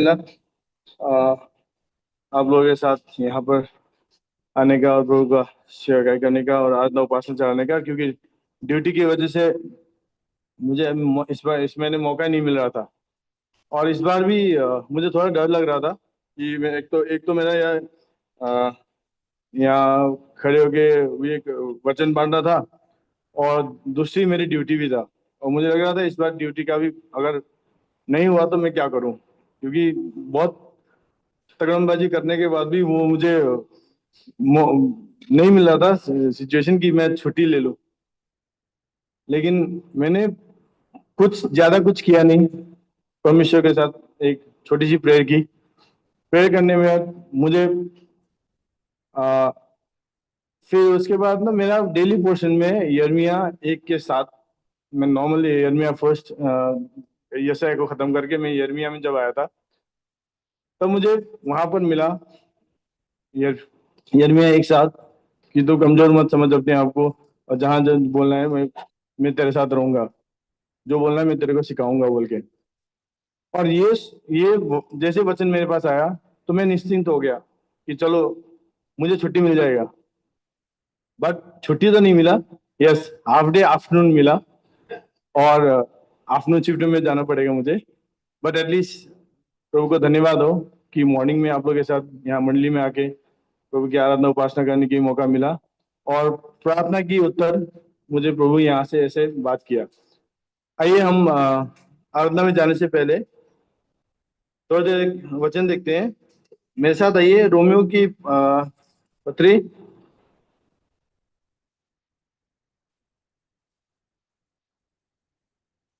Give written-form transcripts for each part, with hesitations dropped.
आ, आप लोगों के साथ यहाँ पर आने का और प्रभु का सेवा करने का और आराधना उपासना चढ़ाने का, क्योंकि ड्यूटी की वजह से मुझे इस बार इस महीने मौका नहीं मिल रहा था। और इस बार भी मुझे थोड़ा डर लग रहा था कि मैं एक तो मेरा यहाँ खड़े होके ये एक वचन बांटना था, और दूसरी मेरी ड्यूटी भी था। और मुझे लग रहा था इस बार ड्यूटी का भी अगर नहीं हुआ तो मैं क्या करूं, क्योंकि बहुत तगड़मबाजी करने के बाद भी वो मुझे नहीं मिल रहा था सिचुएशन की मैं छुट्टी ले लूं। लेकिन मैंने कुछ किया नहीं, परमेश्वर के साथ एक छोटी सी प्रेयर की। प्रेयर करने में मुझे आ, फिर उसके बाद ना मेरा डेली पोर्शन में यिर्मयाह 1 के 7, मैं नॉर्मली यिर्मयाह फर्स्ट यशायाह को खत्म करके मैं यिर्मयाह में जब आया था, तब मुझे वहां पर मिला यिर्मयाह 1:7 कि तू कमजोर मत समझ अपने आप को, और जहां जो बोलना है मैं तेरे साथ रहूंगा, जो बोलना है मैं तेरे को सिखाऊंगा बोल के। और ये जैसे वचन मेरे पास आया तो मैं निश्चिंत हो गया कि चलो मुझे छुट्टी मिल जाएगा। बट छुट्टी तो नहीं मिला। यस, हाफ डे आफ्टरनून मिला, और आफ्टरनून शिफ्ट में जाना पड़ेगा मुझे। बट एटलीस्ट प्रभु को धन्यवाद हो कि मॉर्निंग में आप लोग के साथ यहाँ मंडली में आके प्रभु की आराधना उपासना करने की मौका मिला, और प्रार्थना की उत्तर मुझे प्रभु यहाँ से ऐसे बात किया। आइए हम आराधना में जाने से पहले थोड़ा देर वचन देखते हैं। मेरे साथ आइए रोमियो की पत्री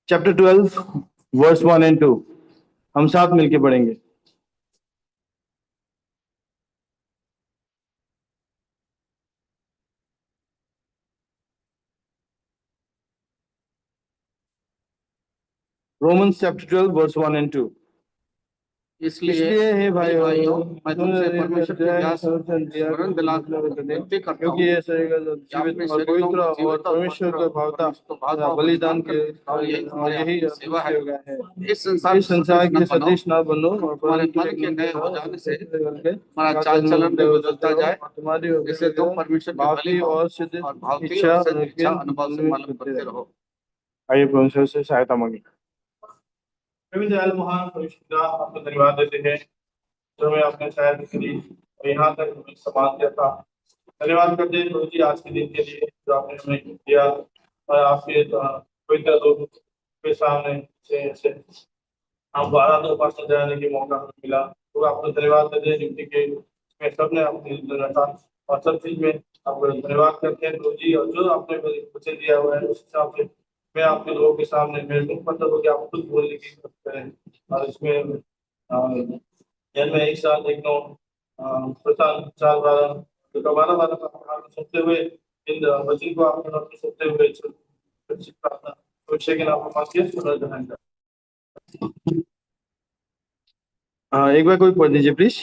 चैप्टर 12 वर्स 1 और 2 हम साथ मिलके पढ़ेंगे। रोमन्स चैप्टर 12 वर्स 1 और 2। इसलिए हे भाइयों, मैं तुमसे परमेश्वर की दास स्मरण दिलाकर विनती करता हूं, क्योंकि ये जीवित और पवित्र और परमेश्वर को भावता बलिदान के यही सेवा है। इस संसार के सदृश न बनो, और तुम्हारे मन के नए हो जाने से तुम्हारा चाल चलन में बदलता जाए, जिससे तुम परमेश्वर की भली और सिद्ध इच्छा अनुभव से मालूम करते रहो। आइए परमेश्वर से सहायता मांगे। दयाल महान परिशुद्ध आपको धन्यवाद देते हैं जो हमें अपने शहर के लिए और यहाँ तक हमें सम्मान दिया था। धन्यवाद करते हैं प्रभु जी आज के दिन के लिए जो आपने हमें दिया, और आपके पवित्र लोगों के सामने से हम आराधना उपासना कराने के मौका हमें मिला। तो आपको धन्यवाद देते हैं ड्यूटी के में सबने अपनी था, और सब चीज में आपको धन्यवाद करते हैं प्रभु जी। और जो आपने मुझे दिया हुआ है उस हिसाब से मैं आपके लोगों के सामने मेरे मुख मतलब हो कि आप खुद बोलने की कोशिश करें। और इसमें जन्म 1:7 1:9 प्रस्थान 4:12 तो कमाना वाला का सुनते हुए इन वचन को आपने सुनते हुए प्रार्थना भविष्य के नाम में एक बार कोई पढ़ दीजिए प्लीज।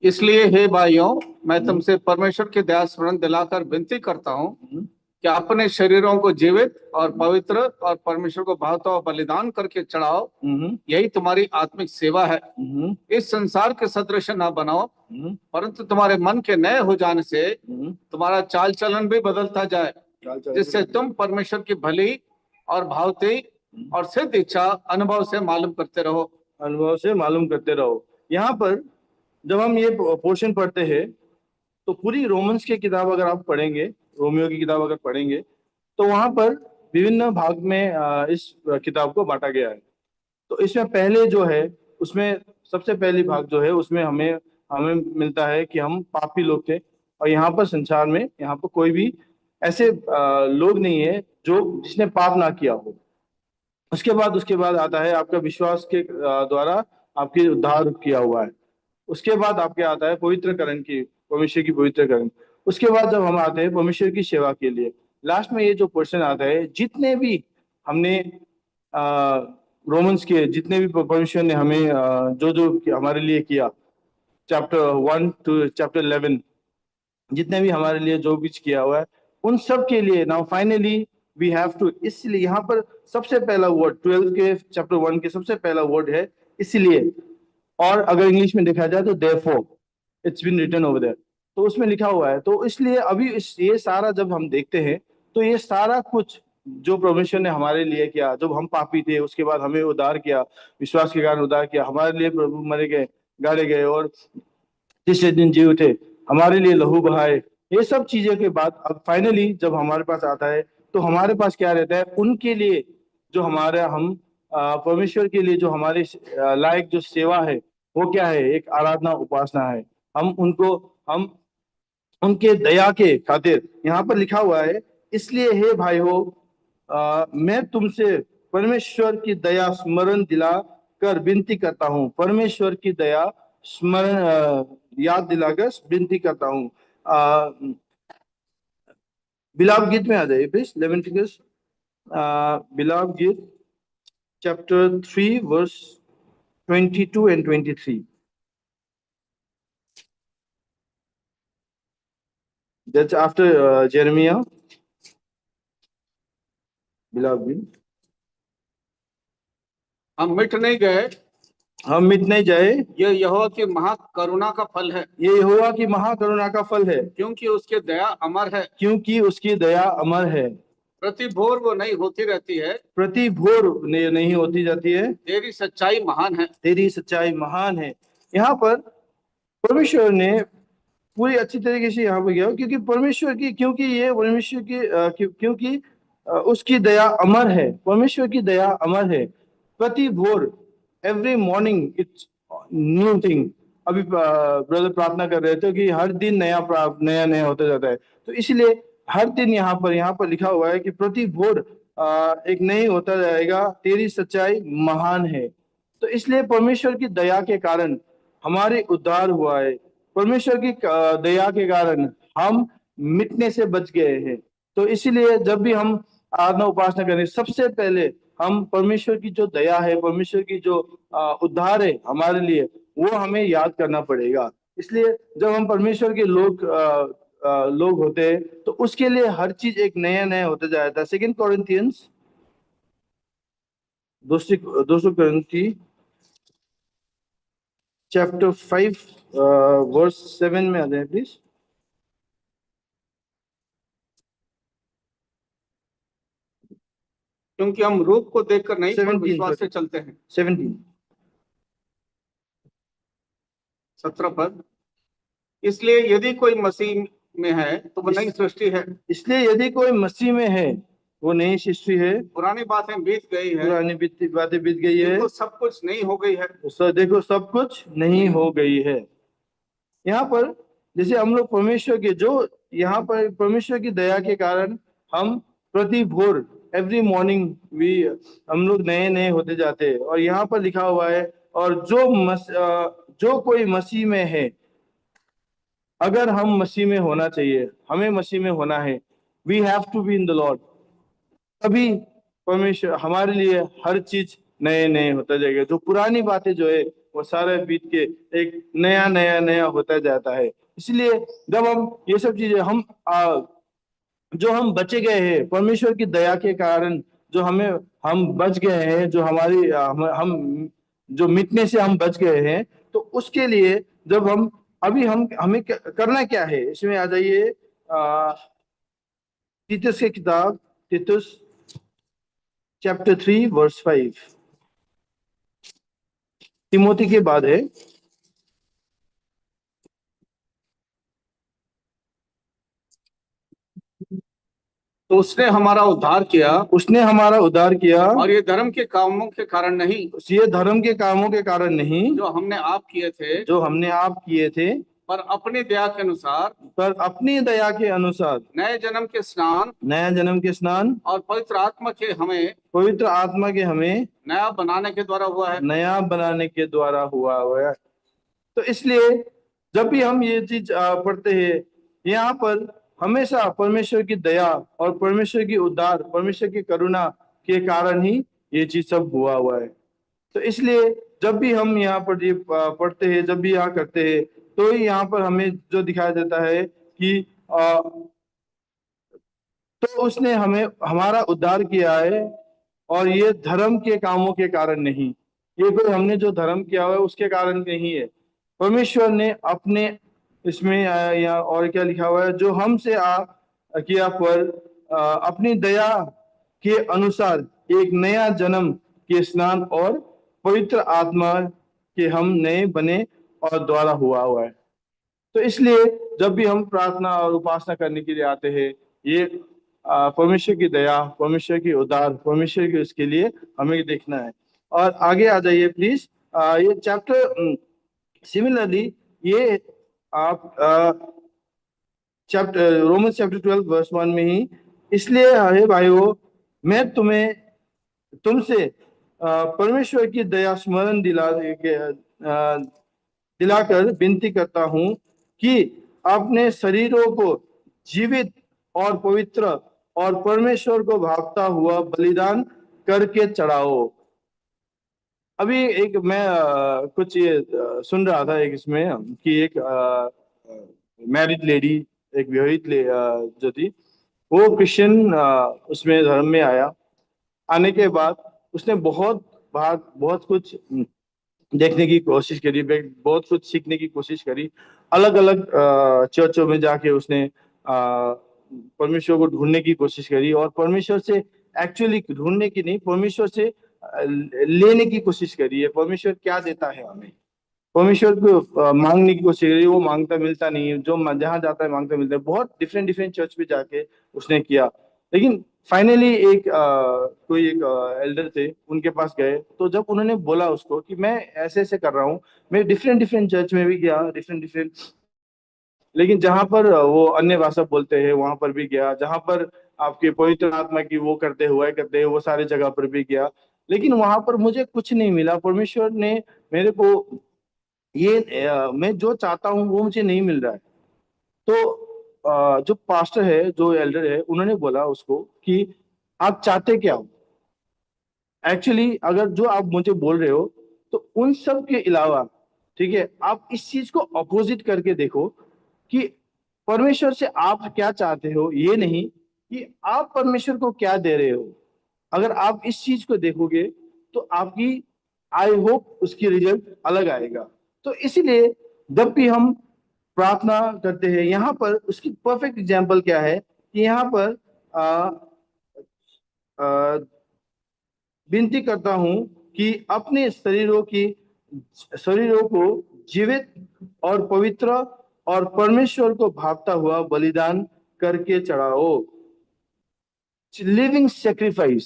इसलिए हे भाइयों, मैं तुमसे परमेश्वर की दया स्मरण दिलाकर विनती करता हूँ कि अपने शरीरों को जीवित और पवित्र और परमेश्वर को भावता हुआ बलिदान करके चढ़ाओ, यही तुम्हारी आत्मिक सेवा है। इस संसार के सदृश न बनाओ, परंतु तुम्हारे मन के नए हो जाने से तुम्हारा चाल चलन भी बदलता जाए, जिससे तुम परमेश्वर की भली और भावती और सिद्ध इच्छा अनुभव से मालूम करते रहो। यहाँ पर जब हम ये पोर्शन पढ़ते हैं तो पूरी रोमन्स की किताब अगर आप पढ़ेंगे, रोमियो की किताब अगर पढ़ेंगे, तो वहां पर विभिन्न भाग में इस किताब को बांटा गया है। तो इसमें पहले जो है उसमें सबसे पहली भाग जो है उसमें हमें मिलता है कि हम पापी लोग थे, और यहाँ पर संसार में यहाँ पर कोई भी ऐसे लोग नहीं है जो जिसने पाप ना किया हो। उसके बाद आता है आपका विश्वास के द्वारा आपकी उद्धार किया हुआ है। उसके बाद आपके आता है पवित्रकरण की, परमेश्वर की पवित्रकरण। उसके बाद जब हम आते हैं परमेश्वर की सेवा के लिए, लास्ट में ये जो पोर्शन आता है, जितने भी हमने रोमन्स के जितने भी परमेश्वर ने हमें जो हमारे लिए किया, चैप्टर 1 to चैप्टर 11 जितने भी हमारे लिए जो कुछ किया हुआ है उन सब के लिए now finally we have to. इसलिए यहाँ पर सबसे पहला वर्ड 12 के चैप्टर 1 के सबसे पहला वर्ड है इसलिए, और अगर इंग्लिश में देखा जाए तो therefore it's been written over there, तो उसमें लिखा हुआ है। तो इसलिए अभी ये सारा जब हम देखते हैं तो ये सारा कुछ जो परमेश्वर ने हमारे लिए किया, जब हम पापी थे उसके बाद हमें उद्धार किया, विश्वास के कारण उद्धार किया, हमारे लिए प्रभु मरे गए, गाड़े गए, और तीसरे दिन जी उठे, हमारे लिए लहू बहाए, ये सब चीजें के बाद अब फाइनली जब हमारे पास आता है तो हमारे पास क्या रहता है, उनके लिए जो हमारा हम परमेश्वर के लिए जो हमारे लायक जो सेवा है वो क्या है, एक आराधना उपासना है। हम उनके दया के खातिर यहाँ पर लिखा हुआ है, इसलिए हे भाई हो मैं तुमसे परमेश्वर की दया स्मरण दिला कर विनती करता हूँ, परमेश्वर की दया स्मरण याद दिलाकर विनती करता हूँ। बिलाव गीत में आ जाइए प्लीज, लेविटिकस बिलाव गीत chapter 3 verse 22 and 23. That's after Jeremiah. Beloved gीत, हम मिट नहीं गए, हम मिट नहीं जाए, ये यहोवा की महाकरुणा का फल है, ये यहोवा की महाकरुणा का फल है, क्योंकि उसकी दया अमर है, क्योंकि उसकी दया अमर है, प्रति भोर वो नहीं होती रहती है, प्रति भोर नहीं होती जाती है, तेरी सच्चाई महान है। तेरी सच्चाई महान है। यहाँ पर परमेश्वर ने पूरी अच्छी तरीके से यहाँ पर गया, क्योंकि परमेश्वर की, क्योंकि ये परमेश्वर की क्योंकि उसकी दया अमर है, परमेश्वर की दया अमर है। प्रति भोर, every morning it's new thing. अभी ब्रदर प्रार्थना कर रहे थे कि हर दिन नया नया होता जाता है, तो इसलिए हर दिन यहाँ पर लिखा हुआ है कि प्रति भोर एक नई होता जाएगा, तेरी सच्चाई महान है। तो इसलिए परमेश्वर की दया के कारण हमारे उद्धार हुआ है, परमेश्वर की दया के कारण हम मिटने से बच गए हैं। तो इसीलिए जब भी हम आराधना उपासना करें, सबसे पहले हम परमेश्वर की जो दया है, परमेश्वर की जो उद्धार है हमारे लिए, वो हमें याद करना पड़ेगा। इसलिए जब हम परमेश्वर के लोग होते हैं तो उसके लिए हर चीज एक नया नया होता जाता है। सेकेंड कॉरिंथियंस, दूसरी कुरिन्ती चैप्टर 5 वर्स 7 में आ जाए प्लीज। क्योंकि हम रूप को देखकर नहीं पर 17 विश्वास से चलते हैं। 17 17 पद, इसलिए यदि कोई मसीह में है तो वह नई सृष्टि है, इसलिए यदि कोई मसीह में है वो नई सृष्टि है, पुरानी बातें बीत गई है, पुरानी बातें बीत गई है, देखो सब कुछ नई हो गई है। देखो सब कुछ नहीं हो गई है। यहाँ पर जैसे हम लोग परमेश्वर के जो यहाँ पर परमेश्वर की दया के कारण हम प्रति भोर, एवरी मॉर्निंग हम लोग नए नए होते जाते हैं। और यहाँ पर लिखा हुआ है, और जो कोई मसीह में है, अगर हम मसीह में होना चाहिए, हमें मसीह में होना है, we have to be in the lord, तभी परमेश्वर हमारे लिए हर चीज नए नए होता जाएगा। जो पुरानी बातें जो है वो सारे बीत के एक नया नया नया होता जाता है। इसलिए जब हम ये सब चीजें जो हम बचे गए हैं परमेश्वर की दया के कारण, जो हम बच गए हैं, जो हमारी हम जो मिटने से हम बच गए हैं, तो उसके लिए जब हम हमें करना क्या है, इसमें आ जाइए तीतुस की किताब, तीतुस चैप्टर 3 वर्स 5, तिमोथी के बाद है। तो उसने हमारा उद्धार किया, उसने हमारा उद्धार किया, और ये धर्म के कामों के कारण नहीं, ये धर्म के कामों के कारण नहीं, जो हमने आप किए थे, पर अपनी दया के अनुसार, अपनी दया के अनुसार नए जन्म के स्नान और पवित्र आत्मा के हमें नया बनाने के द्वारा हुआ है। तो इसलिए जब भी हम ये चीज पढ़ते हैं, यहाँ पर हमेशा परमेश्वर की दया और परमेश्वर की उद्धार, परमेश्वर की करुणा के कारण ही ये चीज सब हुआ है। तो इसलिए जब भी हम यहाँ पर ये पढ़ते हैं, जब भी यहाँ करते हैं, तो यहाँ पर हमें जो दिखाया जाता है कि तो उसने हमारा उद्धार किया है, और ये धर्म के कामों के कारण नहीं, ये कोई हमने जो धर्म किया हुआ है उसके कारण नहीं है। परमेश्वर ने अपने इसमें या और क्या लिखा हुआ है, जो हमसे किया पर अपनी दया के अनुसार एक नया जन्म के स्नान और पवित्र आत्मा के हम नए बने और द्वारा हुआ है। तो इसलिए जब भी हम प्रार्थना और उपासना करने के लिए आते हैं, ये परमेश्वर की दया, परमेश्वर की उदार, परमेश्वर की उसके लिए हमें देखना है। और आगे आ जाइए प्लीज। ये चैप्टर सिमिलरली ये आप चैप्टर रोमन्स चैप्टर 12 वर्स 1 में ही, इसलिए हे भाइयों मैं तुमसे परमेश्वर की दया स्मरण दिलाकर विनती करता हूं कि अपने शरीरों को जीवित और पवित्र और परमेश्वर को भावता हुआ बलिदान करके चढ़ाओ। अभी एक मैं कुछ ये सुन रहा था एक इसमें कि एक मैरिड लेडी, एक विवाहित जो थी, वो क्रिश्चियन उसमें धर्म में आने के बाद उसने बहुत कुछ देखने की कोशिश करी, बहुत कुछ सीखने की कोशिश करी। अलग अलग चर्चों में जाके उसने परमेश्वर को ढूंढने की कोशिश करी, और परमेश्वर से एक्चुअली ढूंढने की नहीं, परमेश्वर से लेने की कोशिश करी है। परमेश्वर क्या देता है हमें, परमेश्वर को मांगने की कोशिश करी, वो मांगता मिलता नहीं है। जो जहां जाता है मांगता मिलता है। बहुत डिफरेंट डिफरेंट चर्च में जाके उसने किया, लेकिन फाइनली कोई एक एल्डर थे, उनके पास गए। तो जब उन्होंने बोला उसको कि मैं ऐसे ऐसे कर रहा हूँ, मैं डिफरेंट डिफरेंट चर्च में भी गया, डिफरेंट डिफरेंट, लेकिन जहां पर वो अन्य भाषा बोलते हैं वहां पर भी गया, जहां पर आपके पवित्र आत्मा की वो करते हैं वो सारे जगह पर भी गया, लेकिन वहां पर मुझे कुछ नहीं मिला। परमेश्वर ने मेरे को मैं जो चाहता हूँ वो मुझे नहीं मिल रहा है। तो जो पास्टर है, जो एल्डर है, उन्होंने बोला उसको कि आप चाहते क्या हो एक्चुअली, अगर जो आप मुझे बोल रहे हो, तो उन सब के अलावा, ठीक है, आप इस चीज को अपोजिट करके देखो कि परमेश्वर से आप क्या चाहते हो, ये नहीं कि आप परमेश्वर को क्या दे रहे हो। अगर आप इस चीज को देखोगे तो आपकी, आई होप, उसकी रिजल्ट अलग आएगा। तो इसीलिए जब भी हम प्रार्थना करते हैं, यहाँ पर उसकी परफेक्ट एग्जाम्पल क्या है कि यहाँ पर आ, आ, विनती करता हूं कि अपने शरीरों को जीवित और पवित्र और परमेश्वर को भावता हुआ बलिदान करके चढ़ाओ। लिविंग सेक्रीफाइस,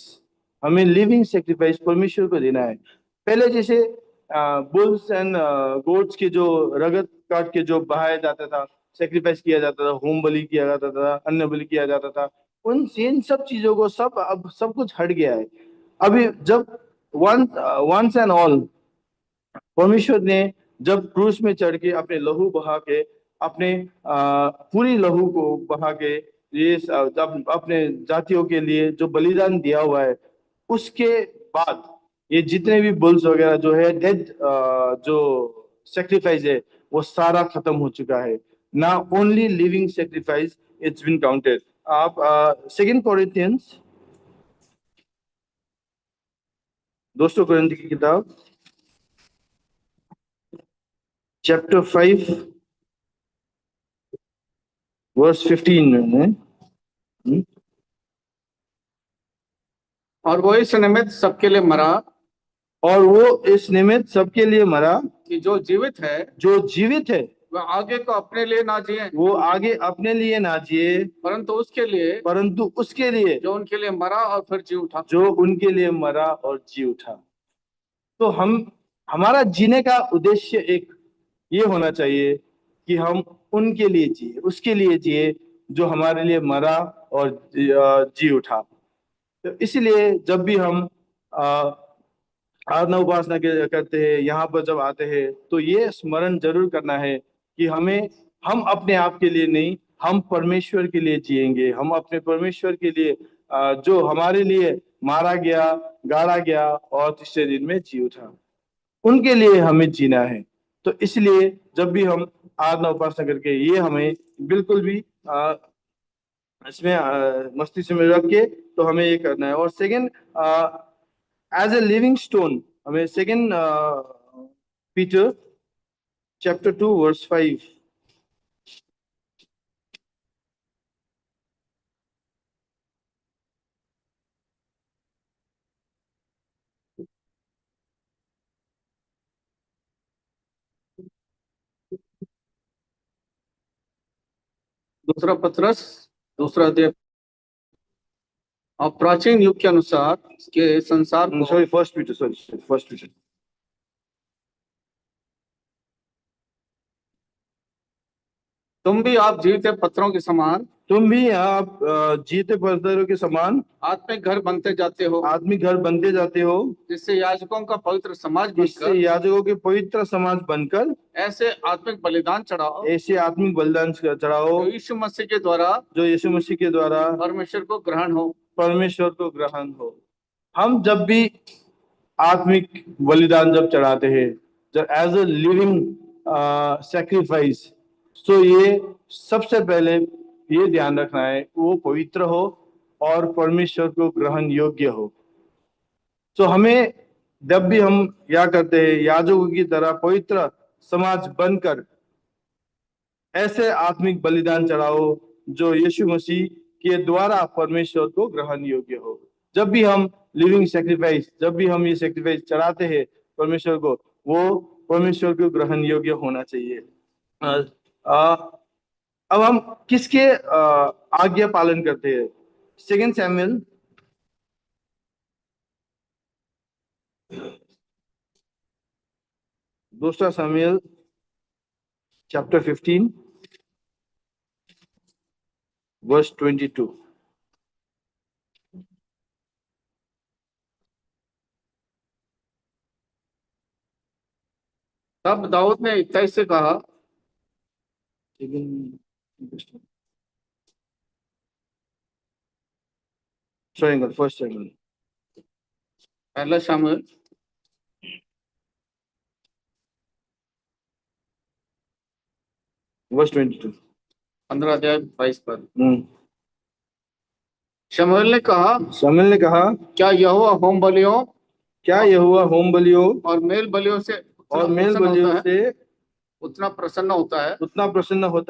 हमें लिविंग सेक्रीफाइस परमेश्वर को देना है। पहले जैसे बुल्स एंड गोट्स के जो रगत काट के जो बहाया जाता था, सेक्रीफाइस किया जाता था, होम बलि किया जाता था, अन्न बलि किया जाता था, उन इन सब चीजों को अब सब कुछ हट गया है। अभी जब वंस एंड ऑल परमेश्वर ने जब क्रूस में चढ़ के अपने लहू बहा के, अपने पूरी लहू को बहा के, ये जब अपने जातियों के लिए जो बलिदान दिया हुआ है, उसके बाद ये जितने भी बुल्स वगैरह जो है, डेड जो सेक्रीफाइस है, वो सारा खत्म हो चुका है। ना only living sacrifice it's been counted. आप सेकेंड कोरिंथियंस, दोस्तों कोरिंथी की किताब चैप्टर 5 वर्स 15 में, और वो इस निमित्त सबके लिए मरा, और वो इस निमित्त सबके लिए मरा कि जो जीवित है वह आगे को अपने लिए ना जिए, वो आगे अपने लिए ना जिए, परंतु उसके लिए जो उनके लिए मरा और फिर जी उठा। जो उनके लिए मरा और जी उठा। तो हमारा जीने का उद्देश्य एक ये होना चाहिए कि हम उनके लिए जिए, उसके लिए जिए जो हमारे लिए मरा और जी उठा। तो इसलिए जब भी हम आराधना उपासना करते हैं, यहाँ पर जब आते हैं, तो ये स्मरण जरूर करना है कि हम अपने आप के लिए नहीं, हम परमेश्वर के लिए जिएंगे। हम अपने परमेश्वर के लिए, जो हमारे लिए मारा गया, गाड़ा गया और तीसरे दिन में जी उठा, उनके लिए हमें जीना है। तो इसलिए जब भी हम आराधना उपासना करके, ये हमें बिल्कुल भी इसमें मस्तिष्क में रख के तो हमें ये करना है। और second, as a living stone, हमें सेकंड पीटर चैप्टर 2 वर्स 5। दूसरा पत्रस, दूसरा अध्याय। और प्राचीन युग के अनुसार के संसार को sorry first Peter, sorry first Peter. तुम भी आप जीते पत्थरों के समान, तुम भी आप जीते पत्थरों के समान आत्मिक घर बनते जाते हो, आत्मिक घर बनते जाते हो, जिससे याजकों का पवित्र समाज इससे बनकर याजकों के पवित्र समाज बनकर ऐसे आत्मिक बलिदान चढ़ाओ ऐसे आत्मिक बलिदान चढ़ाओ जो यीशु मसीह के द्वारा जो यीशु मसीह के द्वारा परमेश्वर को ग्रहण हो। परमेश्वर को ग्रहण हो। हम जब भी आत्मिक बलिदान जब चढ़ाते हैं, जब एज अ लिविंग सैक्रिफाइस, तो ये सबसे पहले ये ध्यान रखना है वो पवित्र हो और परमेश्वर को ग्रहण योग्य हो। तो हमें जब भी हम क्या करते हैं, याजकों की तरह पवित्र समाज बनकर ऐसे आत्मिक बलिदान चढ़ाओ जो यीशु मसीह के द्वारा परमेश्वर को ग्रहण योग्य हो। जब भी हम लिविंग सैक्रिफाइस, जब भी हम ये सैक्रिफाइस चढ़ाते हैं परमेश्वर को, वो परमेश्वर को ग्रहण योग्य होना चाहिए। अब हम किसके आज्ञा पालन करते हैं? सेकंड सैमुएल दूसरा सैमुएल चैप्टर 15 वर्स 22। तब दाऊद ने इत्तै से कहा, सॉरी फर्स्ट सैमुएल पहला शामुएल वर्स 22। 15 अध्याय 22 पर। शमूएल ने कहा, शमूएल ने कहा, क्या यहोवा होम बलियों और मेल बलियों से उतना प्रसन्न होता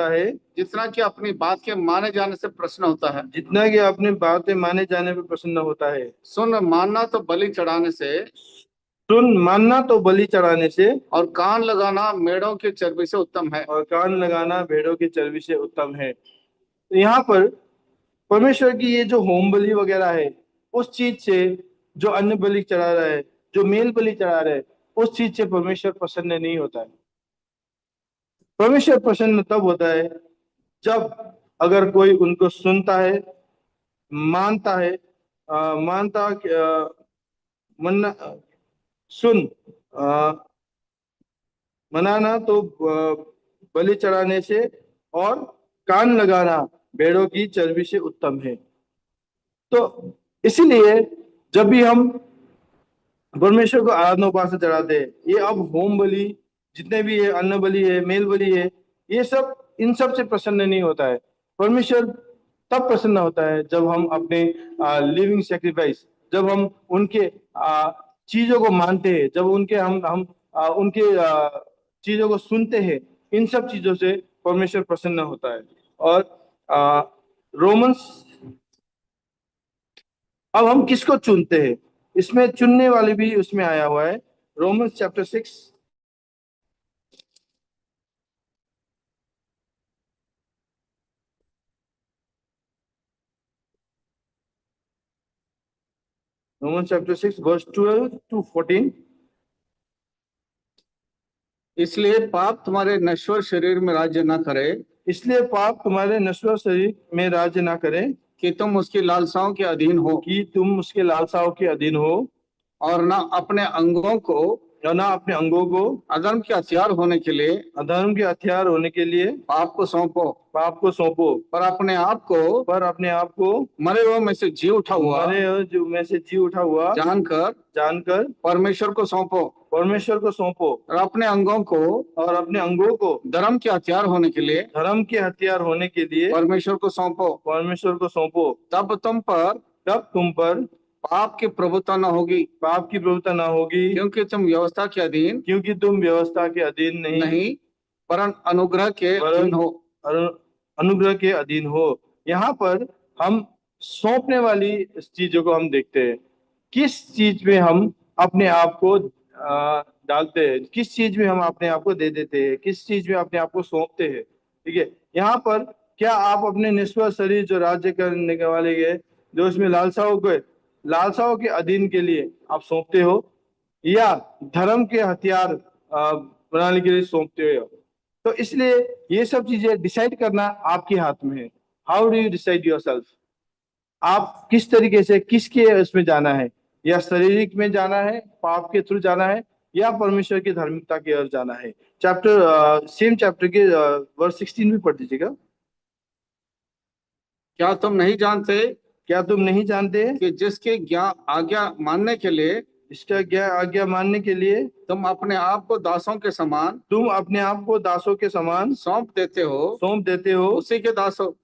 है जितना कि अपनी बात के माने जाने से प्रसन्न होता है। जितना कि अपनी बातें माने जाने पर प्रसन्न होता है। सुन मानना तो बलि चढ़ाने से और कान लगाना मेढ़ों की चर्बी से उत्तम है। भेड़ों की चर्बी से उत्तम है। तो यहाँ पर परमेश्वर की ये जो होम बलि वगैरह है, उस चीज से जो अन्न बलि चढ़ा रहा है, जो मेल बलि चढ़ा रहा है, उस चीज से परमेश्वर प्रसन्न नहीं होता है। परमेश्वर प्रसन्न तब होता है जब अगर कोई उनको सुनता है, मानता है, मनाना तो बलि चढ़ाने से और कान लगाना भेड़ों की चर्बी से उत्तम है। तो इसीलिए जब भी हम परमेश्वर को आराधना उपासना चढ़ाते हैं, ये अब होम बलि जितने भी है, अन्न बलि है, मेल बलि है, ये सब इन सब से प्रसन्न नहीं होता है। परमेश्वर तब प्रसन्न होता है जब हम अपने लिविंग सैक्रिफाइस, जब हम उनके चीजों को मानते हैं, जब उनके हम उनके चीजों को सुनते हैं, इन सब चीजों से परमेश्वर प्रसन्न होता है। और रोमन्स, अब हम किसको चुनते हैं, इसमें चुनने वाले भी उसमें आया हुआ है। Romans chapter 6 Romans chapter 6 verse 12 to 14। इसलिए पाप तुम्हारे नश्वर शरीर में राज्य न करे, इसलिए पाप तुम्हारे नश्वर शरीर में राज्य ना करे कि तुम उसकी लालसाओं के अधीन हो, और न अपने अंगों को अधर्म के हथियार होने के लिए पाप को सौंपो, पर अपने आप को मरे हुए में से जी उठा हुआ जानकर परमेश्वर को सौंपो, और अपने अंगों को धर्म के हथियार होने के लिए परमेश्वर को सौंपो। तब तुम पर पाप की प्रभुता न होगी, पाप की प्रभुता ना होगी, क्योंकि तुम व्यवस्था के अधीन क्योंकि तुम व्यवस्था के अधीन नहीं वरन अनुग्रह के वरन अधीन हो। अनुग्रह के अधीन हो। यहाँ पर हम सौंपने वाली चीजों को हम देखते हैं। किस चीज में हम अपने आप को डालते हैं, किस चीज में हम अपने आप को दे देते हैं, किस चीज में अपने आप को सौंपते हैं। ठीक है, यहाँ पर क्या आप अपने निस्वार्थ शरीर जो राज्य करने के वाले है, जो उसमें लालसाओं के अधीन के लिए आप सौंपते हो, या धर्म के हथियार बनाने के लिए सौंपते हो? तो इसलिए ये सब चीजें डिसाइड करना आपके हाथ में है। How do you decide yourself? आप किस तरीके से किसके उसमें जाना है, या शारीरिक में जाना है, पाप के थ्रू जाना है, या परमेश्वर की धार्मिकता की ओर जाना है? सेम चैप्टर के वर्स 16 भी पढ़ दीजिएगा। क्या तुम नहीं जानते क्या तुम नहीं जानते कि जिसके आज्ञा मानने के लिए इसका क्या आज्ञा मानने के लिए तुम अपने आप को दासों के समान सौंप देते हो, उसी के दास हो,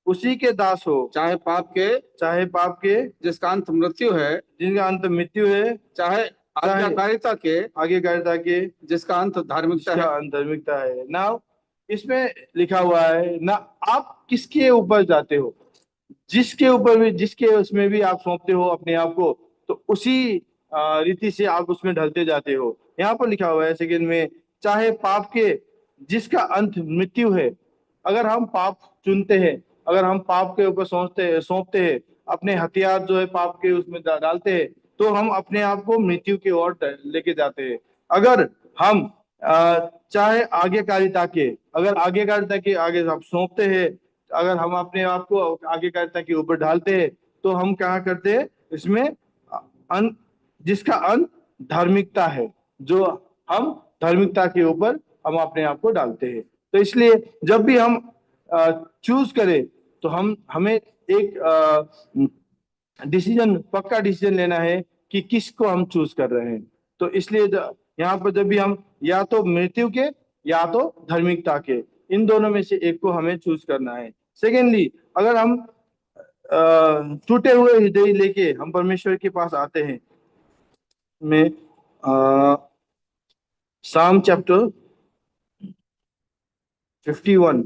उसी के दास हो, चाहे पाप के जिसका अंत मृत्यु है, जिनका अंत मृत्यु है, चाहे आज्ञाकारिता के जिसका अंत धार्मिकता है। नाउ इसमें लिखा हुआ है ना, आप किसके ऊपर जाते हो, जिसके ऊपर भी, जिसके उसमें भी आप सौंपते हो अपने आप को, तो उसी रीति से आप उसमें ढलते जाते हो। यहाँ पर लिखा हुआ है सेकंड में, चाहे पाप के जिसका अंत मृत्यु है। अगर हम पाप चुनते हैं, अगर हम पाप के ऊपर सौंपते हैं, अपने हथियार जो है पाप के उसमें डालते हैं, तो हम अपने आप को मृत्यु की ओर लेके जाते हैं। अगर हम चाहे आज्ञाकारिता के आगे हम सौंपते हैं, अगर हम अपने आप को आज्ञाकारिता के ऊपर डालते हैं, तो हम क्या करते हैं, इसमें जिसका अंत धार्मिकता है, जो हम धार्मिकता के ऊपर हम अपने आप को डालते हैं। तो इसलिए जब भी हम चूज करें, तो हमें एक पक्का डिसीजन लेना है कि किसको हम चूज कर रहे हैं। तो इसलिए यहाँ पर जब भी हम या तो मृत्यु के या तो धार्मिकता के, इन दोनों में से एक को हमें चूज करना है। सेकेंडली, अगर हम टूटे हुए हृदय लेके हम परमेश्वर के पास आते हैं, में साम चैप्टर 51,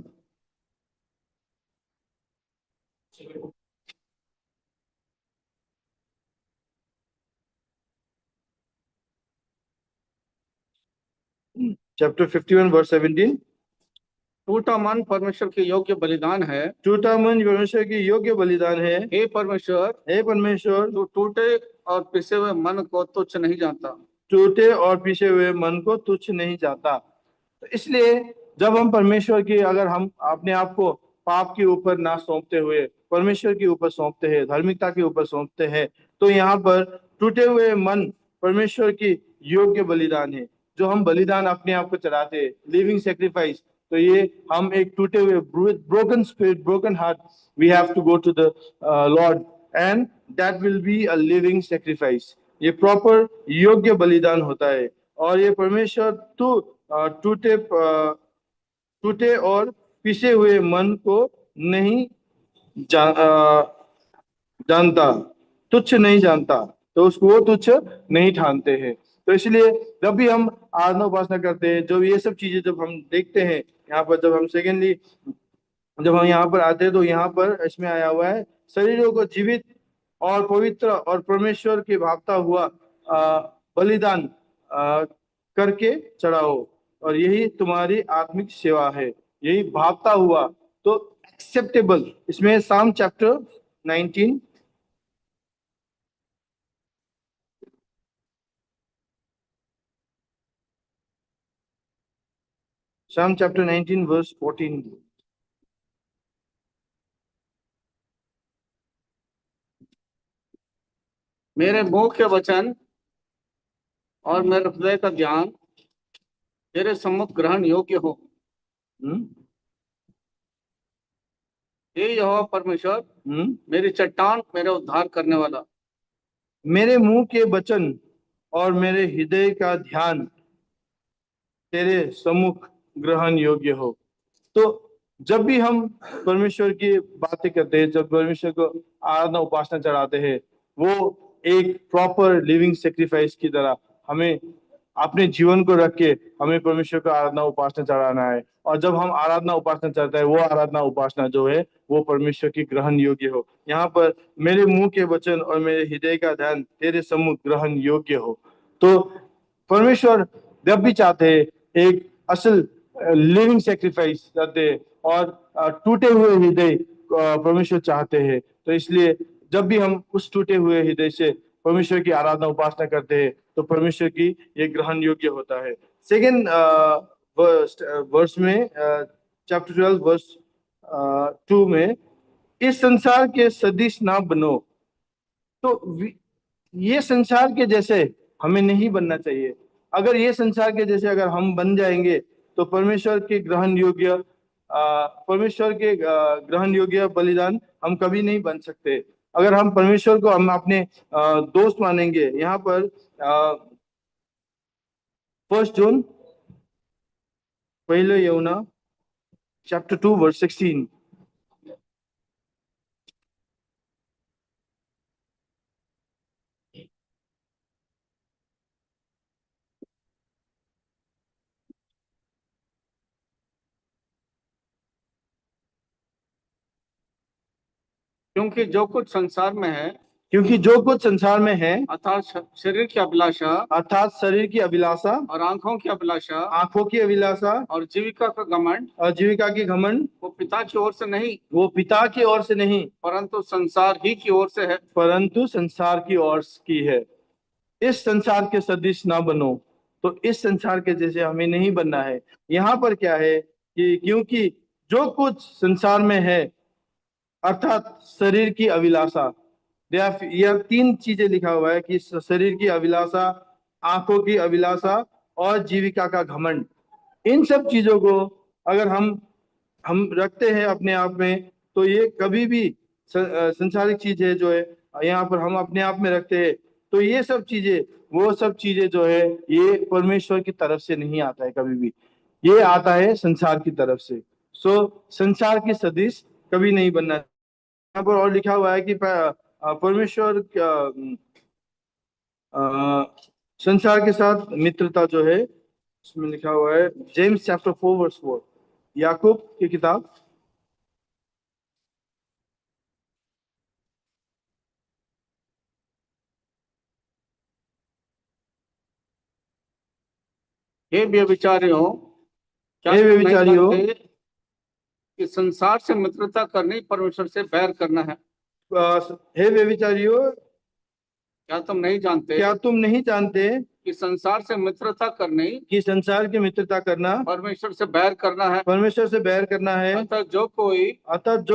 चैप्टर 51 वर्स 17। टूटा मन परमेश्वर के योग्य बलिदान है, टूटा मन परमेश्वर के योग्य बलिदान है। हे परमेश्वर, तू टूटे और पिसे हुए मन को तुच्छ नहीं जानता। टूटे और पिसे हुए मन को तुच्छ नहीं जाता। तो इसलिए जब हम परमेश्वर की, अगर हम अपने आप को पाप के ऊपर ना सौंपते हुए परमेश्वर के ऊपर सौंपते हैं, धार्मिकता के ऊपर सौंपते हैं, तो यहाँ पर टूटे हुए मन परमेश्वर की योग्य बलिदान है। जो हम बलिदान अपने आप को चढ़ाते हैं, लिविंग सेक्रीफाइस, तो ये हम एक टूटे हुए, broken spirit, broken heart, we have to go to the lord, and that will be a living sacrifice. ये प्रॉपर योग्य बलिदान होता है। और ये परमेश्वर टूटे और पिसे हुए मन को नहीं जानता, तुच्छ नहीं जानता, तो उसको वो तुच्छ नहीं ठानते हैं। तो इसलिए जब भी हम आराधना उपासना करते हैं, जो ये सब चीजें जब हम देखते हैं यहाँ पर, जब हम सेकेंडली जब हम यहाँ पर आते हैं, तो यहाँ पर इसमें आया हुआ है, शरीरों को जीवित और पवित्र और परमेश्वर के भावता हुआ बलिदान करके चढ़ाओ, और यही तुम्हारी आत्मिक सेवा है। यही भावता हुआ, तो एक्सेप्टेबल। इसमें साम चैप्टर 19, Psalm chapter 19 verse 14। मेरे मुंह के वचन और मेरे हृदय का ध्यान तेरे सम्मुख ग्रहण योग्य हो, हे यहोवा परमेश्वर, मेरी चट्टान, मेरे उद्धार करने वाला। मेरे मुंह के वचन और मेरे हृदय का ध्यान तेरे सम्मुख ग्रहण योग्य हो। तो जब भी हम परमेश्वर की बातें करते हैं, जब परमेश्वर को आराधना उपासना चढ़ाते हैं, वो एक प्रॉपर लिविंग सेक्रीफाइस की तरह हमें अपने जीवन को रख के हमें परमेश्वर को आराधना उपासना चढ़ाना है। और जब हम आराधना उपासना चढ़ाते हैं, वो आराधना उपासना जो है वो परमेश्वर की ग्रहण योग्य हो। यहाँ पर मेरे मुंह के वचन और मेरे हृदय का ध्यान तेरे सम्मुख ग्रहण योग्य हो। तो परमेश्वर जब भी चाहते हैं एक असल लिविंग सेक्रीफाइस चाहते हैं, और टूटे हुए हृदय परमेश्वर चाहते हैं। तो इसलिए जब भी हम उस टूटे हुए हृदय से परमेश्वर की आराधना उपासना करते हैं तो परमेश्वर की ये ग्रहण योग्य होता है। सेकेंड वर्ष में, चैप्टर 12 वर्स 2 में, इस संसार के सदृश ना बनो। तो ये संसार के जैसे हमें नहीं बनना चाहिए। अगर ये संसार के जैसे अगर हम बन जाएंगे तो परमेश्वर के ग्रहण योग्य ग्रहण योग्य बलिदान हम कभी नहीं बन सकते। अगर हम परमेश्वर को हम अपने दोस्त मानेंगे। यहाँ पर 1 जून, पहले यूहन्ना चैप्टर 2 वर्स 16। क्योंकि जो कुछ संसार में है, क्योंकि जो कुछ संसार में है, अर्थात शरीर की अभिलाषा, अर्थात शरीर की अभिलाषा और आंखों की अभिलाषा, आंखों की अभिलाषा और जीविका का घमंड, और जीविका की घमंड, वो पिता की ओर से नहीं, वो पिता की ओर से नहीं, परंतु संसार ही की ओर से है। परंतु संसार की ओर की है। इस संसार के सदृश ना बनो। तो इस संसार के जैसे हमें नहीं बनना है। यहाँ पर क्या है कि क्योंकि जो कुछ संसार में है, अर्थात शरीर की अभिलाषा, यह 3 चीजें लिखा हुआ है कि शरीर की अभिलाषा, आंखों की अभिलाषा और जीविका का घमंड। इन सब चीजों को अगर हम रखते हैं अपने आप में, तो ये कभी भी संसारिक चीज है जो है यहाँ पर हम अपने आप में रखते हैं, तो ये सब चीजें, वो सब चीजें जो है ये परमेश्वर की तरफ से नहीं आता है कभी भी। ये आता है संसार की तरफ से। संसार की सदृश कभी नहीं बनना। यहाँ पर और लिखा हुआ है कि परमेश्वर संसार के साथ मित्रता जो है, इसमें लिखा हुआ है जेम्स चैप्टर 4 वर्स 4, याकूब की किताब। हे व्यभिचारियों, क्या हे तुम नहीं व्यभिचारियों, जानते कि संसार से मित्रता करनी परमेश्वर से बैर करना है? हे व्यभिचारियों, क्या तुम नहीं जानते क्या तुम नहीं जानते कि संसार से मित्रता करनी कि संसार की मित्रता करना परमेश्वर से बैर करना है? परमेश्वर से बैर करना है। अतः जो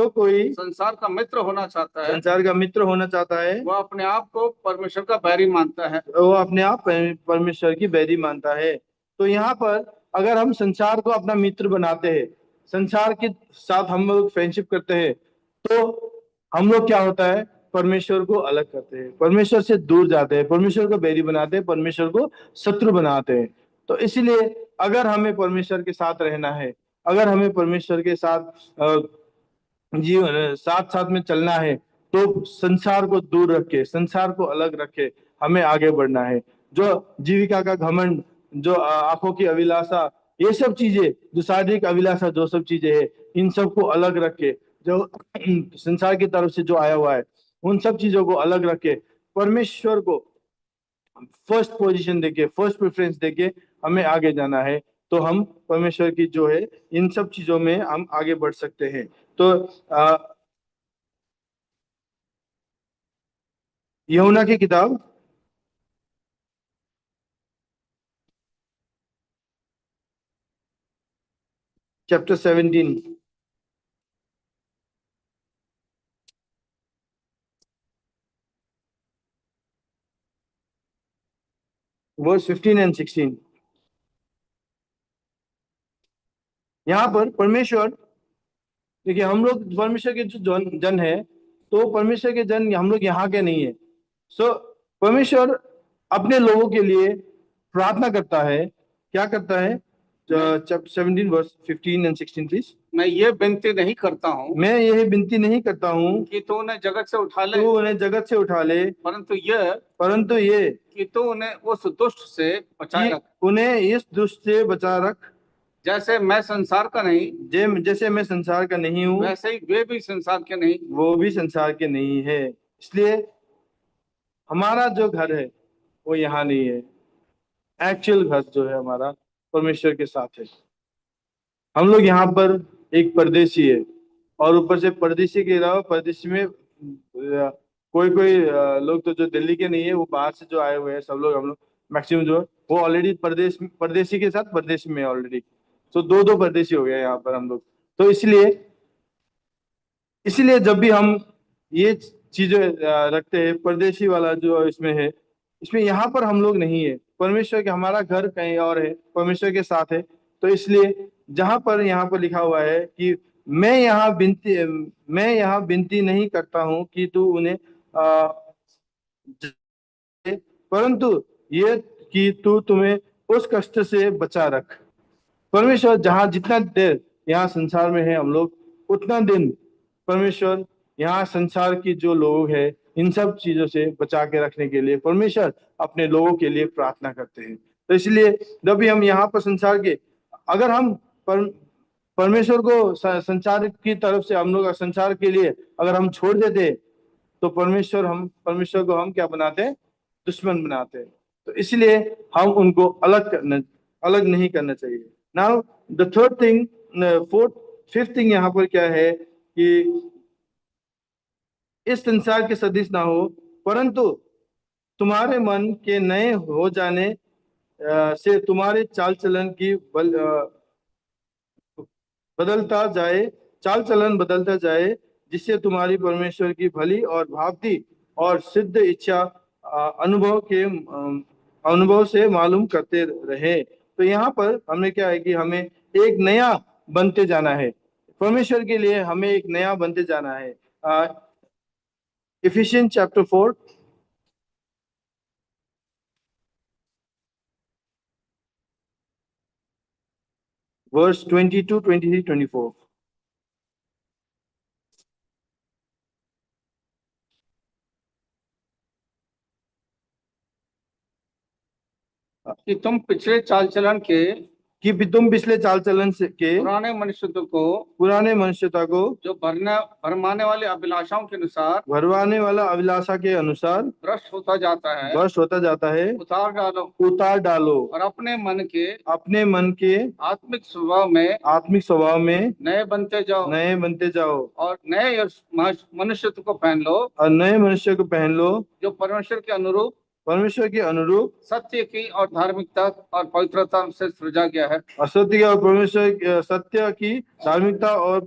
कोई संसार का मित्र होना चाहता है, संसार का मित्र होना चाहता है, वो अपने आप को परमेश्वर का बैरी मानता है। वो अपने आप परमेश्वर की बैरी मानता है। तो यहाँ पर अगर हम संसार को अपना मित्र बनाते हैं, संसार के साथ हम लोग फ्रेंडशिप करते हैं, तो हम लोग क्या होता है, परमेश्वर को अलग करते हैं, परमेश्वर से दूर जाते हैं, परमेश्वर को बैरी बनाते हैं, परमेश्वर को शत्रु बनाते हैं। तो इसलिए अगर हमें परमेश्वर के साथ रहना है, अगर हमें परमेश्वर के साथ जीवन साथ साथ में चलना है, तो संसार को दूर रख के, संसार को अलग रख के हमें आगे बढ़ना है। जो जीविका का घमंड, जो आंखों की अभिलाषा, ये सब चीजें, जो शारीरिक अभिलाषा, जो सब चीजें है, इन सबको अलग रख के, जो संसार की तरफ से जो आया हुआ है, उन सब चीजों को अलग रख के परमेश्वर को फर्स्ट पोजीशन देके, फर्स्ट प्रेफरेंस देके हमें आगे जाना है। तो हम परमेश्वर की जो है इन सब चीजों में हम आगे बढ़ सकते हैं। तो यूहन्ना की किताब चैप्टर 17 वर्स 15 एंड 16। यहाँ पर परमेश्वर, देखिए हम लोग परमेश्वर के जो जन है, तो परमेश्वर के जन हम लोग यहाँ के नहीं है। परमेश्वर अपने लोगों के लिए प्रार्थना करता है। क्या करता है? chapter 17 verse 15 and 16 please. मैं ये विनती नहीं करता हूँ मैं यह विनती नहीं करता हूँ कि तू उन्हें जगत से उठा ले, तू उन्हें जगत से उठा ले, परंतु ये कि तू उन्हें उस दुष्ट से बचाए रख। उन्हें इस दुष्ट से बचा रख। जैसे मैं संसार का नहीं, जैसे मैं संसार का नहीं हूँ, वैसे ही वे भी संसार के नहीं, वो भी संसार के नहीं है। इसलिए हमारा जो घर है वो यहाँ नहीं है। एक्चुअल घर जो है हमारा परमेश्वर के साथ है। हम लोग यहाँ पर एक परदेशी है, और ऊपर से परदेशी के अलावा परदेशी में कोई कोई लोग तो जो दिल्ली के नहीं है, वो बाहर से जो आए हुए हैं, सब लोग हम लोग मैक्सिमम जो है वो ऑलरेडी परदेशी के साथ परदेश में ऑलरेडी। तो दो दो परदेशी हो गए यहाँ पर हम लोग। तो इसलिए जब भी हम ये चीजें रखते हैं, परदेशी वाला जो इसमें है, इसमें यहाँ पर हम लोग नहीं है। परमेश्वर के हमारा घर कहीं और है, परमेश्वर के साथ है। तो इसलिए यहाँ पर लिखा हुआ है कि मैं यहाँ विनती नहीं करता हूँ कि तू उन्हें परंतु ये कि तू तुम्हें उस कष्ट से बचा रख। परमेश्वर जहाँ जितना देर यहाँ संसार में है हम लोग, उतना दिन परमेश्वर यहाँ संसार की जो लोग हैं इन सब चीजों से बचा के रखने के लिए परमेश्वर अपने लोगों के लिए प्रार्थना करते हैं। तो इसलिए जब भी हम यहाँ पर संसार के, अगर हम परमेश्वर को संसार की तरफ से हम लोग संसार के लिए अगर हम छोड़ देते, तो परमेश्वर को हम क्या बनाते हैं? दुश्मन बनाते हैं। तो इसलिए हम उनको अलग नहीं करना चाहिए। Now the third thing, fifth thing यहाँ पर क्या है कि इस संसार के सदृश ना हो, परंतु तुम्हारे मन के नए हो जाने से तुम्हारे चाल चलन की चाल चलन बदलता जाए, जिससे तुम्हारी परमेश्वर की भली और भावती और सिद्ध इच्छा अनुभव से मालूम करते रहे। तो यहाँ पर हमने क्या है कि हमें एक नया बनते जाना है। परमेश्वर के लिए हमें एक नया बनते जाना है। Efficiency chapter 4 verse 22, 23, 24। कि तुम पिछले चाल चलन के तुम पिछले चाल चलन के पुराने मनुष्यता को जो भरमाने वाले अभिलाषाओं के अनुसार भरवाने वाला अभिलाषा के अनुसार भ्रष्ट होता जाता है, उतार डालो और अपने मन के आत्मिक स्वभाव में नए बनते जाओ और नए मनुष्यत्व को पहन लो, जो परमेश्वर के अनुरूप सत्य की और धार्मिकता और पवित्रता से सृजा गया है। सत्य की धार्मिकता और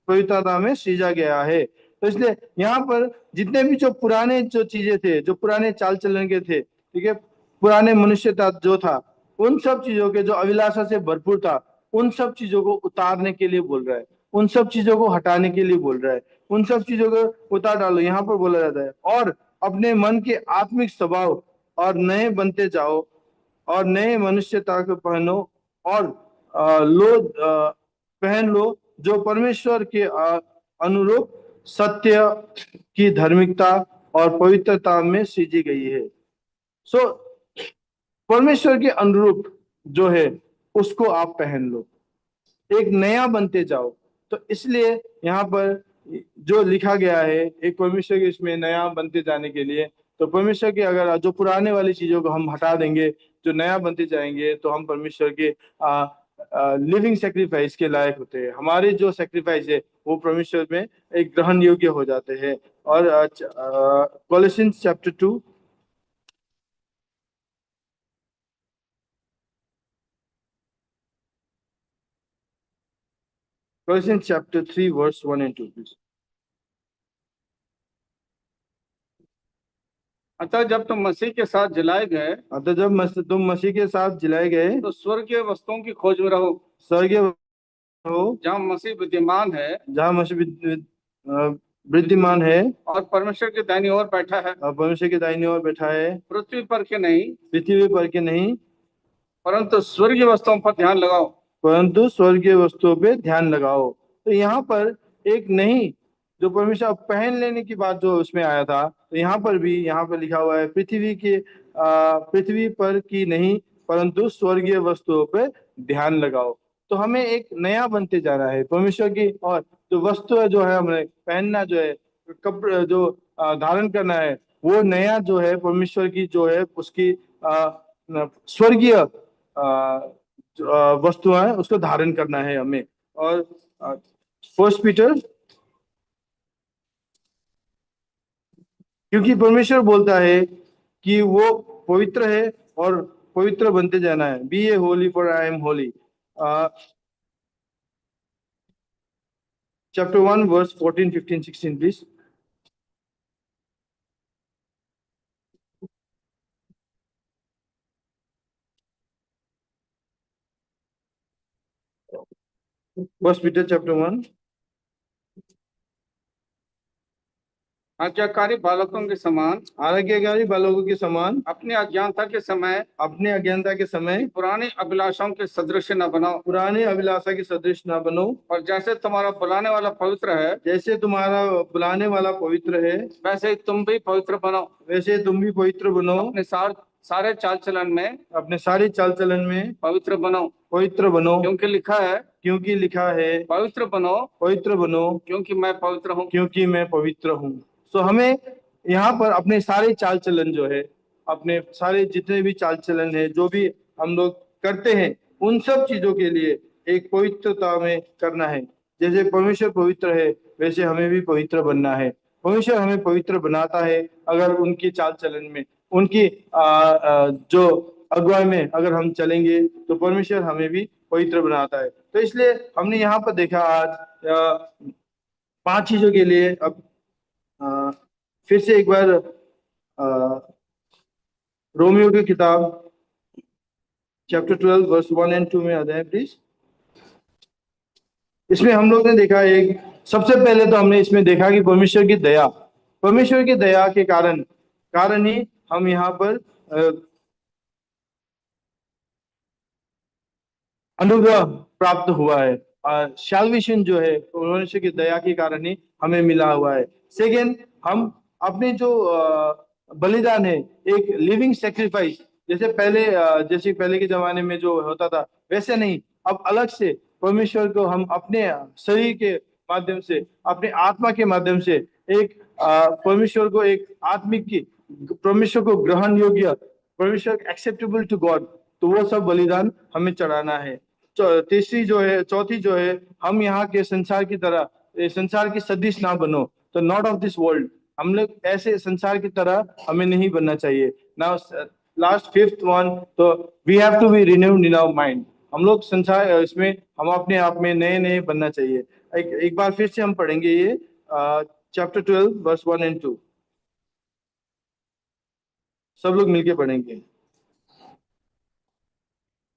पवित्रता में सृजा गया है। तो इसलिए यहाँ पर जितने भी जो पुराने जो चीजें थे, जो पुराने चाल चलन के थे, ठीक है, पुराने मनुष्यता जो था, उन सब चीजों के जो अभिलाषा से भरपूर था, उन सब चीजों को उतारने के लिए बोल रहा है, उन सब चीजों को हटाने के लिए बोल रहा है, उन सब चीजों को उतार डालो, यहाँ पर बोला जाता है। और अपने मन के आत्मिक स्वभाव और नए बनते जाओ और नए मनुष्यता को पहनो और पहन लो, जो परमेश्वर के अनुरूप सत्य की धार्मिकता और पवित्रता में सृजी गई है। सो परमेश्वर के अनुरूप जो है उसको आप पहन लो, एक नया बनते जाओ। तो इसलिए यहाँ पर जो लिखा गया है एक परमेश्वर के इसमें नया बनते जाने के लिए, तो परमेश्वर के अगर जो पुराने वाली चीजों को हम हटा देंगे, जो नया बनते जाएंगे, तो हम परमेश्वर के लिविंग सेक्रीफाइस के लायक होते हैं। हमारे जो सेक्रीफाइस है वो परमेश्वर में एक ग्रहण योग्य हो जाते हैं। और कोलोसियंस chapter 2 Colossians chapter 3 verse 1 and 2 please। अतः जब तुम मसीह के साथ जलाए गए, तुम मसीह के साथ जलाए गए, तो स्वर्गीय वस्तुओं की खोज में रहो, जहाँ मसीह विद्यमान है और परमेश्वर के दाहिनी ओर बैठा है, पृथ्वी पर के नहीं, परंतु स्वर्गीय वस्तुओं पर ध्यान लगाओ। परंतु स्वर्गीय वस्तुओं पे ध्यान लगाओ। तो यहाँ पर एक नहीं, जो परमेश्वर पहन लेने की बात जो उसमें आया था, तो यहाँ पर भी यहाँ पर लिखा हुआ है पृथ्वी पर की नहीं, परंतु स्वर्गीय वस्तुओं पे ध्यान लगाओ। तो हमें एक नया बनते जाना है परमेश्वर की, और जो वस्तु है जो है हमें पहनना जो है, कपड़े जो धारण करना है, वो नया जो है परमेश्वर की जो है उसकी स्वर्गीय वस्तुएं उसको धारण करना है हमें। और फर्स्ट पीटर, क्योंकि परमेश्वर बोलता है कि वो पवित्र है और पवित्र बनते जाना है। Be a holy for I am holy. Chapter 1 वर्स 14, 15, 16 प्लीज। First Peter chapter 1। आज्ञाकारी बालकों के समान, आज्ञाकारी बालकों के समान अपनी अज्ञानता के समय, अपने अज्ञानता के समय पुरानी अभिलाषाओं के सदृश न बनाओ, पुराने अभिलाषा के सदृश न बनो। और जैसे तुम्हारा बुलाने वाला पवित्र है, जैसे तुम्हारा बुलाने वाला पवित्र है, वैसे ही तुम भी पवित्र बनो। वैसे तुम भी पवित्र बनो। अपने सारे चाल चलन में, अपने सारे चाल चलन में पवित्र बनो, पवित्र बनो, क्योंकि लिखा है पवित्र बनो क्योंकि मैं पवित्र हूँ। क्योंकि मैं पवित्र हूँ। तो हमें यहाँ पर अपने सारे चाल चलन जो है, अपने सारे जितने भी चाल चलन है, जो भी हम लोग करते हैं, उन सब चीजों के लिए एक पवित्रता में करना है। जैसे परमेश्वर पवित्र है, वैसे हमें भी पवित्र बनना है। परमेश्वर हमें पवित्र बनाता है अगर उनकी चाल चलन में, उनकी जो अगुवाई में अगर हम चलेंगे, तो परमेश्वर हमें भी पवित्र बनाता है। तो इसलिए हमने यहाँ पर देखा आज 5 चीजों के लिए। अब फिर से एक बार रोमियो की किताब चैप्टर 12 वर्स 1 एंड 2 में आ जाए प्लीज। इसमें हम लोग ने देखा एक, सबसे पहले तो हमने इसमें देखा कि परमेश्वर की दया के कारण ही हम यहाँ पर अनुग्रह प्राप्त हुआ है। सैल्वेशन जो है परमेश्वर की दया के कारण ही हमें मिला हुआ है। सेकेंड, हम अपने जो बलिदान है, एक लिविंग सेक्रीफाइस, जैसे पहले के जमाने में जो होता था वैसे नहीं, अब अलग से परमेश्वर को हम अपने शरीर के माध्यम से, अपने आत्मा के माध्यम से एक परमेश्वर को एक आत्मिक की, परमेश्वर को ग्रहण योग्य, परमेश्वर एक्सेप्टेबल टू गॉड, तो वो सब बलिदान हमें चढ़ाना है। चौथी जो है, हम यहाँ के संसार की तरह, संसार की सदृश ना बनो, तो नॉट ऑफ दिस वर्ल्ड, हम लोग ऐसे संसार की तरह हमें नहीं बनना चाहिए। नाउ लास्ट फिफ्थ वन, तो we have to be renewed in our mind. हम लोग संसार इसमें हम अपने आप में नए नए बनना चाहिए। एक बार फिर से हम पढ़ेंगे ये चैप्टर 12 वर्स 1 एंड 2, सब लोग मिलके पढ़ेंगे।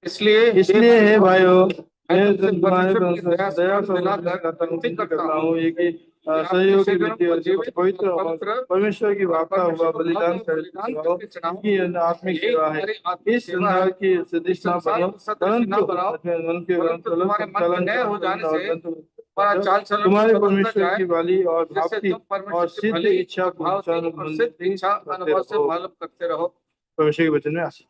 इसलिए है भाइयों, मैं तुम्हारे दया करता हूँ ये कि सहयोग की वृद्धि और पवित्र और परमेश्वर की वार्ता हुआ बलिदान की आत्मिक सेवा है। इस संसार की सदृश ना बनो, परंतु मन के तुम्हारे परमेश्वर की वाली और भावती और सिद्ध इच्छा को अनुभव से मालूम करते रहो। परमेश्वर के वचन में आशीष।